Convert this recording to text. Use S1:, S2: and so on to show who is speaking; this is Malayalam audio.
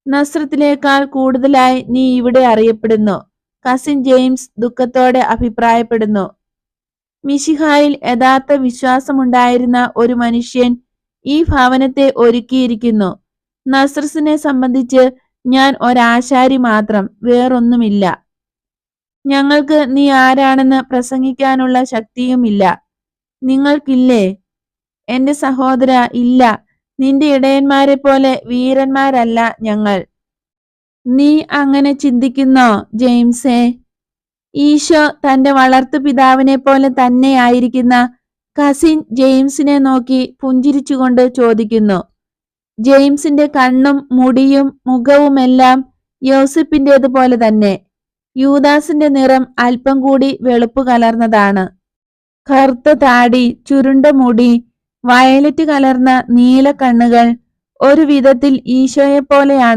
S1: നസ്രത്തിലേക്കാൾ കൂടുതലായി നീ ഇവിടെ അറിയപ്പെടുന്നു, കസിൻ ജെയിംസ് ദുഃഖത്തോടെ അഭിപ്രായപ്പെടുന്നു. മിശിഹായിൽ യഥാർത്ഥ വിശ്വാസമുണ്ടായിരുന്ന ഒരു മനുഷ്യൻ ഈ ഭവനത്തെ ഒരുക്കിയിരിക്കുന്നു. നസ്രസിനെ സംബന്ധിച്ച് ഞാൻ ഒരാശാരി മാത്രം, വേറൊന്നുമില്ല. ഞങ്ങൾക്ക് നീ ആരാണെന്ന് പ്രസംഗിക്കാനുള്ള ശക്തിയുമില്ല. നിങ്ങൾക്കില്ലേ? എന്റെ സഹോദര, ഇല്ല. നിന്റെ ഇടയന്മാരെ പോലെ വീരന്മാരല്ല ഞങ്ങൾ. നീ അങ്ങനെ ചിന്തിക്കുന്നോ ജെയിംസേ? ഈശോ തന്റെ വളർത്തു പിതാവിനെ പോലെ തന്നെയായിരിക്കുന്ന കസിൻ ജെയിംസിനെ നോക്കി പുഞ്ചിരിച്ചുകൊണ്ട് ചോദിക്കുന്നു. ജെയിംസിന്റെ കണ്ണും മുടിയും മുഖവുമെല്ലാം യോസെപ്പിന്റേതുപോലെ തന്നെ. യൂദാസിന്റെ നിറം അല്പം കൂടി വെളുപ്പ് കലർന്നതാണ്. കറുത്ത താടി, ചുരുണ്ട മുടി, വയലറ്റ് കലർന്ന നീല കണ്ണുകൾ. ഒരു വിധത്തിൽ ഈശോയെപ്പോലെയാണ്